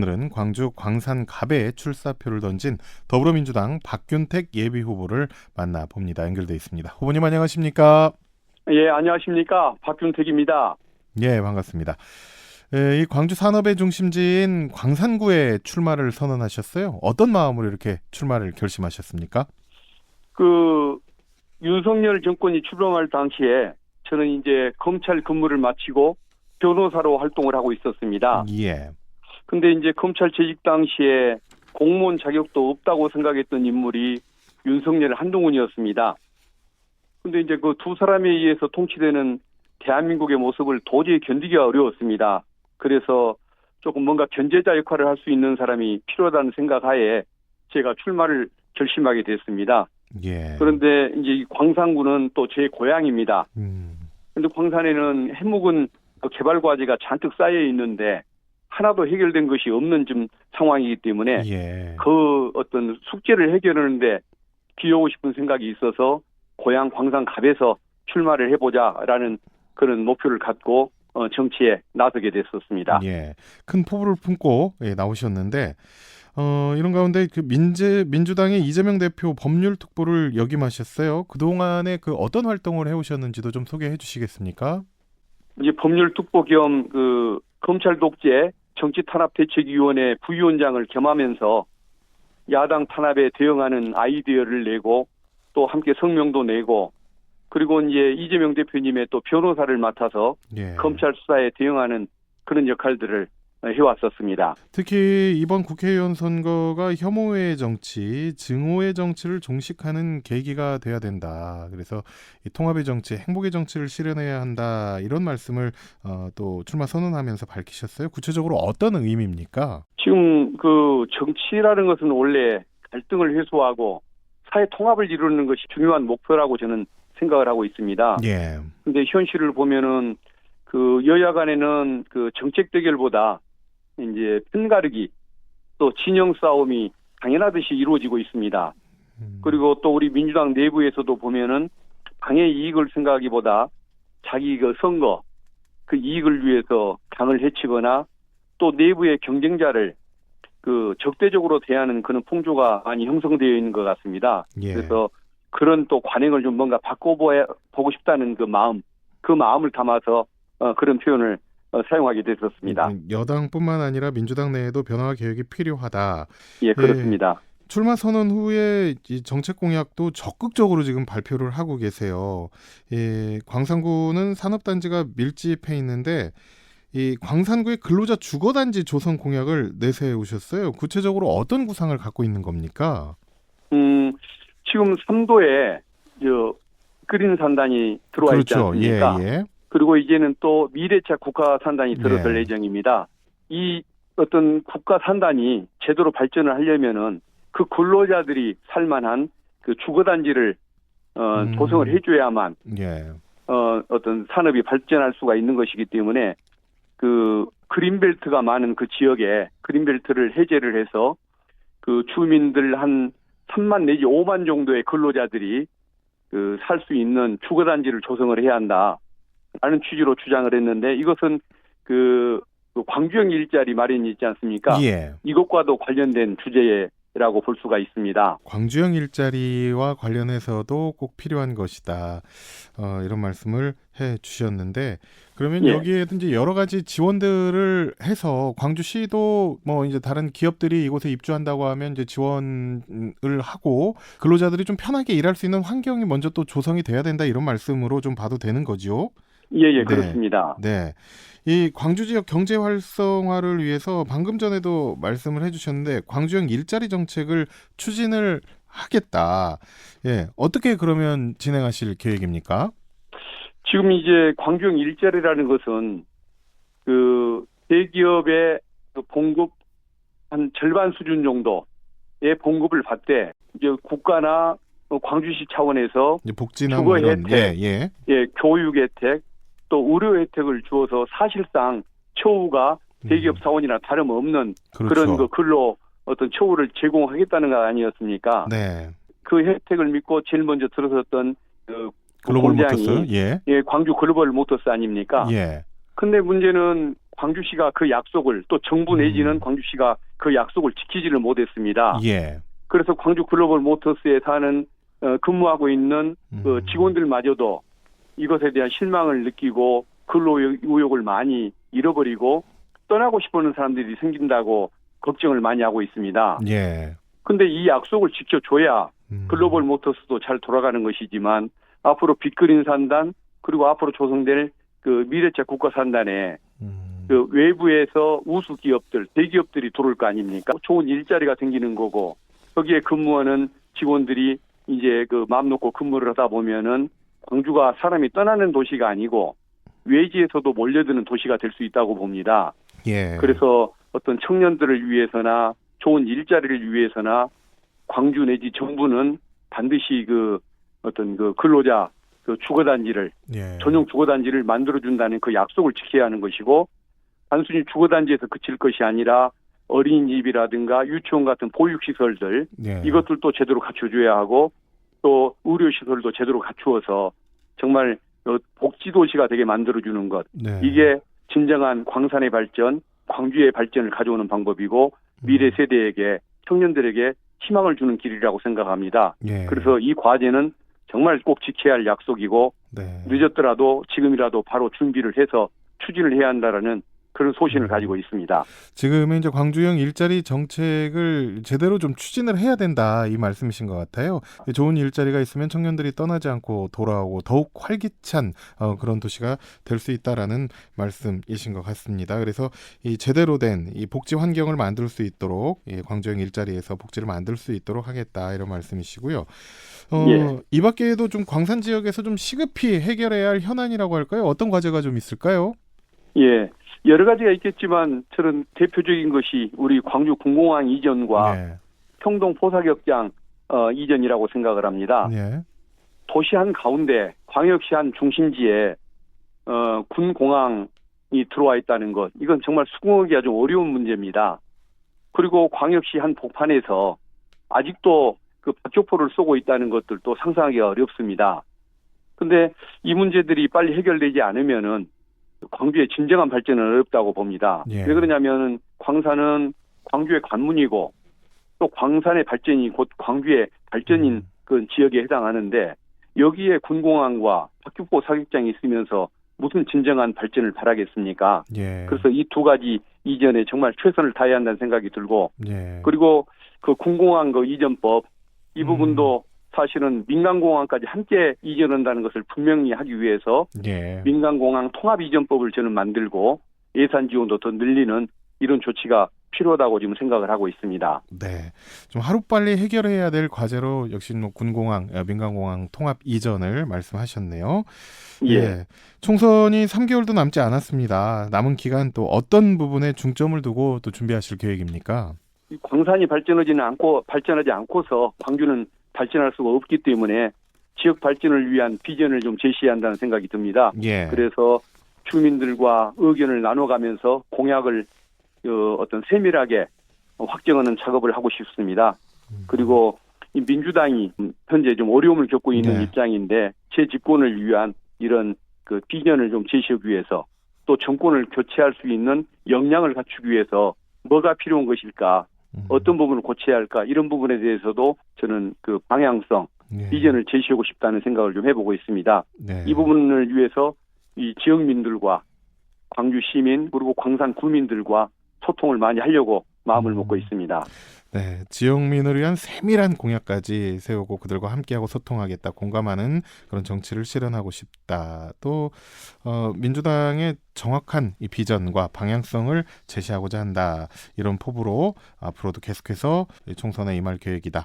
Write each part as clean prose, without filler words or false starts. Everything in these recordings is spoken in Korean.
오늘은 광주 광산갑에 출사표를 던진 더불어민주당 박균택 예비후보를 만나봅니다. 연결돼 있습니다. 후보님 안녕하십니까? 예, 안녕하십니까. 박균택입니다. 예, 반갑습니다. 이 광주 산업의 중심지인 광산구에 출마를 선언하셨어요. 어떤 마음으로 이렇게 출마를 결심하셨습니까? 윤석열 정권이 출범할 당시에 저는 이제 검찰 근무를 마치고 변호사로 활동을 하고 있었습니다. 예. 근데 이제 검찰 재직 당시에 공무원 자격도 없다고 생각했던 인물이 윤석열 한동훈이었습니다. 근데 이제 그 두 사람에 의해서 통치되는 대한민국의 모습을 도저히 견디기가 어려웠습니다. 그래서 조금 뭔가 견제자 역할을 할 수 있는 사람이 필요하다는 생각하에 제가 출마를 결심하게 됐습니다. 예. 그런데 이제 이 광산구는 또 제 고향입니다. 그런데 광산에는 해묵은 개발 과제가 잔뜩 쌓여 있는데 하나도 해결된 것이 없는 좀 상황이기 때문에 예. 그 어떤 숙제를 해결하는데 기여하고 싶은 생각이 있어서 고향 광산갑에서 출마를 해보자라는 그런 목표를 갖고 정치에 나서게 됐었습니다. 예. 큰 포부를 품고 나오셨는데 이런 가운데 그 민주당의 이재명 대표 법률 특보를 역임하셨어요. 그동안에 그 어떤 활동을 해오셨는지도 좀 소개해 주시겠습니까? 이제 법률 특보 겸 검찰 독재 정치 탄압 대책위원회 부위원장을 겸하면서 야당 탄압에 대응하는 아이디어를 내고 또 함께 성명도 내고 그리고 이제 이재명 대표님의 또 변호사를 맡아서 예. 검찰 수사에 대응하는 그런 역할들을 해왔었습니다. 특히 이번 국회의원 선거가 혐오의 정치, 증오의 정치를 종식하는 계기가 돼야 된다. 그래서 이 통합의 정치, 행복의 정치를 실현해야 한다. 이런 말씀을 또 출마 선언하면서 밝히셨어요. 구체적으로 어떤 의미입니까? 지금 그 정치라는 것은 원래 갈등을 해소하고 사회 통합을 이루는 것이 중요한 목표라고 저는 생각을 하고 있습니다. 예. 근데 현실을 보면은 그 여야 간에는 그 정책 대결보다 이제 편가르기 또 진영 싸움이 당연하듯이 이루어지고 있습니다. 그리고 또 우리 민주당 내부에서도 보면은 당의 이익을 생각하기보다 자기 그 선거 그 이익을 위해서 당을 해치거나 또 내부의 경쟁자를 그 적대적으로 대하는 그런 풍조가 많이 형성되어 있는 것 같습니다. 예. 그래서 그런 또 관행을 좀 뭔가 바꿔보고 싶다는 그 마음을 담아서 그런 표현을 사용하게 됐었습니다. 여당뿐만 아니라 민주당 내에도 변화 계획이 필요하다. 예, 그렇습니다. 출마 선언 후에 이 정책 공약도 적극적으로 지금 발표를 하고 계세요. 광산구는 산업단지가 밀집해 있는데 이 광산구의 근로자 주거단지 조성 공약을 내세우셨어요. 구체적으로 어떤 구상을 갖고 있는 겁니까? 지금 3도에 그린 산단이 들어와 있지 그렇죠. 않습니까? 예, 예. 그리고 이제는 또 미래차 국가 산단이 들어설 예정입니다. 이 어떤 국가 산단이 제대로 발전을 하려면은 그 근로자들이 살만한 그 주거단지를 조성을 해줘야만 어떤 산업이 발전할 수가 있는 것이기 때문에 그 그린벨트가 많은 그 지역에 그린벨트를 해제를 해서 그 주민들 한 3만 내지 5만 정도의 근로자들이 그 살 수 있는 주거단지를 조성을 해야 한다라는 취지로 주장을 했는데 이것은 그 광주형 일자리 마련이 있지 않습니까? 예. 이것과도 관련된 주제라고 볼 수가 있습니다. 광주형 일자리와 관련해서도 꼭 필요한 것이다. 이런 말씀을 해 주셨는데 그러면 여기에 이제 여러 가지 지원들을 해서 광주시도 뭐 이제 다른 기업들이 이곳에 입주한다고 하면 이제 지원을 하고 근로자들이 좀 편하게 일할 수 있는 환경이 먼저 또 조성이 돼야 된다 이런 말씀으로 좀 봐도 되는 거죠. 예, 그렇습니다. 네. 이 광주 지역 경제 활성화를 위해서 방금 전에도 말씀을 해주셨는데 광주형 일자리 정책을 추진을 하겠다. 예, 어떻게 그러면 진행하실 계획입니까? 지금 이제 광주형 일자리라는 것은 그 대기업의 봉급 한 절반 수준 정도의 봉급을 받되 이제 국가나 광주시 차원에서 복지나 주거 혜택, 교육 혜택, 또 의료 혜택을 주어서 사실상 처우가 대기업 사원이나 다름없는 그런 그 근로 어떤 처우를 제공하겠다는 거 아니었습니까? 네. 그 혜택을 믿고 제일 먼저 들어섰던 글로벌 공장이 모터스, 광주 글로벌 모터스 아닙니까? 예. 근데 문제는 광주시가 그 약속을 또 정부 내지는 광주시가 그 약속을 지키지를 못했습니다. 예. 그래서 광주 글로벌 모터스에 사는 근무하고 있는 그 직원들마저도 이것에 대한 실망을 느끼고 근로 의욕을 많이 잃어버리고 떠나고 싶어하는 사람들이 생긴다고 걱정을 많이 하고 있습니다. 예. 근데 이 약속을 지켜줘야 글로벌 모터스도 잘 돌아가는 것이지만 앞으로 빅그린 산단 그리고 앞으로 조성될 그 미래차 국가산단에 그 외부에서 우수 기업들, 대기업들이 들어올 거 아닙니까? 좋은 일자리가 생기는 거고 거기에 근무하는 직원들이 이제 그 마음 놓고 근무를 하다 보면은 광주가 사람이 떠나는 도시가 아니고 외지에서도 몰려드는 도시가 될 수 있다고 봅니다. 예. 그래서 어떤 청년들을 위해서나 좋은 일자리를 위해서나 광주 내지 정부는 반드시 그 어떤 그 근로자 그 주거단지를 예. 전용 주거단지를 만들어준다는 그 약속을 지켜야 하는 것이고 단순히 주거단지에서 그칠 것이 아니라 어린이집이라든가 유치원 같은 보육시설들 예. 이것들도 제대로 갖춰줘야 하고 또 의료시설도 제대로 갖추어서 정말 복지도시가 되게 만들어주는 것 네. 이게 진정한 광산의 발전, 광주의 발전을 가져오는 방법이고 미래 세대에게 청년들에게 희망을 주는 길이라고 생각합니다. 예. 그래서 이 과제는 정말 꼭 지켜야 할 약속이고 네. 늦었더라도 지금이라도 바로 준비를 해서 추진을 해야 한다라는 그런 소신을 가지고 있습니다. 지금은 이제 광주형 일자리 정책을 제대로 좀 추진을 해야 된다 이 말씀이신 것 같아요. 좋은 일자리가 있으면 청년들이 떠나지 않고 돌아오고 더욱 활기찬 그런 도시가 될 수 있다라는 말씀이신 것 같습니다. 그래서 이 제대로 된 이 복지 환경을 만들 수 있도록 광주형 일자리에서 복지를 만들 수 있도록 하겠다 이런 말씀이시고요. 예. 이 밖에도 좀 광산 지역에서 좀 시급히 해결해야 할 현안이라고 할까요? 어떤 과제가 좀 있을까요? 예. 여러 가지가 있겠지만 저는 대표적인 것이 우리 광주 군공항 이전과 네. 평동 포사격장 이전이라고 생각을 합니다. 네. 도시 한 가운데 광역시 한 중심지에 군공항이 들어와 있다는 것 이건 정말 수긍하기 아주 어려운 문제입니다. 그리고 광역시 한 복판에서 아직도 그 박격포를 쏘고 있다는 것들도 상상하기가 어렵습니다. 근데 이 문제들이 빨리 해결되지 않으면은 광주의 진정한 발전은 어렵다고 봅니다. 예. 왜 그러냐면은 광산은 광주의 관문이고 또 광산의 발전이 곧 광주의 발전인 그 지역에 해당하는데 여기에 군공항과 박격포 사격장이 있으면서 무슨 진정한 발전을 바라겠습니까? 예. 그래서 이 두 가지 이전에 정말 최선을 다해야 한다는 생각이 들고 예. 그리고 그 군공항 그 이전법 이 부분도 사실은 민간공항까지 함께 이전한다는 것을 분명히 하기 위해서 예. 민간공항 통합이전법을 저는 만들고 예산 지원도 더 늘리는 이런 조치가 필요하다고 지금 생각을 하고 있습니다. 네, 좀 하루빨리 해결해야 될 과제로 역시 뭐 군공항, 민간공항 통합 이전을 말씀하셨네요. 예. 총선이 3개월도 남지 않았습니다. 남은 기간 또 어떤 부분에 중점을 두고 또 준비하실 계획입니까? 광산이 발전하지 않고서 광주는 발전할 수가 없기 때문에 지역 발전을 위한 비전을 좀 제시해야 한다는 생각이 듭니다. 예. 그래서 주민들과 의견을 나눠가면서 공약을 어떤 세밀하게 확정하는 작업을 하고 싶습니다. 그리고 이 민주당이 현재 좀 어려움을 겪고 있는 네. 입장인데 재집권을 위한 이런 그 비전을 좀 제시하기 위해서 또 정권을 교체할 수 있는 역량을 갖추기 위해서 뭐가 필요한 것일까? 어떤 부분을 고쳐야 할까? 이런 부분에 대해서도 저는 그 방향성, 예. 비전을 제시하고 싶다는 생각을 좀 해보고 있습니다. 네. 이 부분을 위해서 이 지역민들과 광주 시민 그리고 광산 구민들과 소통을 많이 하려고 마음을 먹고 있습니다. 네, 지역민을 위한 세밀한 공약까지 세우고 그들과 함께하고 소통하겠다, 공감하는 그런 정치를 실현하고 싶다. 또 민주당의 정확한 이 비전과 방향성을 제시하고자 한다. 이런 포부로 앞으로도 계속해서 총선에 임할 계획이다.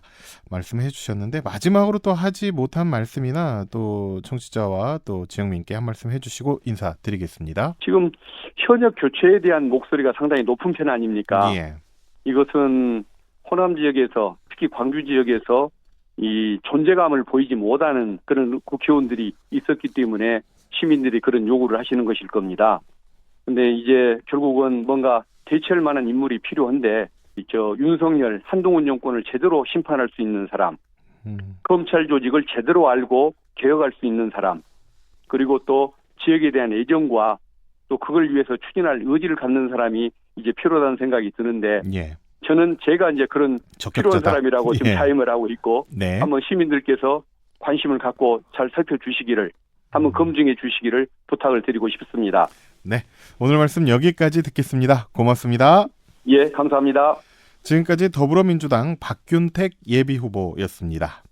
말씀해 주셨는데 마지막으로 또 하지 못한 말씀이나 또 청취자와 또 지역민께 한 말씀 해주시고 인사드리겠습니다. 지금 현역 교체에 대한 목소리가 상당히 높은 편 아닙니까? 예. 이것은 호남 지역에서 특히 광주 지역에서 이 존재감을 보이지 못하는 그런 국회의원들이 있었기 때문에 시민들이 그런 요구를 하시는 것일 겁니다. 근데 이제 결국은 뭔가 대체할 만한 인물이 필요한데 윤석열 한동훈 정권을 제대로 심판할 수 있는 사람, 검찰 조직을 제대로 알고 개혁할 수 있는 사람, 그리고 또 지역에 대한 애정과 또 그걸 위해서 추진할 의지를 갖는 사람이 이제 필요하다는 생각이 드는데 예. 저는 제가 이제 그런 필요한 적격자다. 사람이라고 지금 예. 자임을 하고 있고 네. 한번 시민들께서 관심을 갖고 잘 살펴주시기를 한번 검증해 주시기를 부탁을 드리고 싶습니다. 네. 오늘 말씀 여기까지 듣겠습니다. 고맙습니다. 예, 감사합니다. 지금까지 더불어민주당 박균택 예비후보였습니다.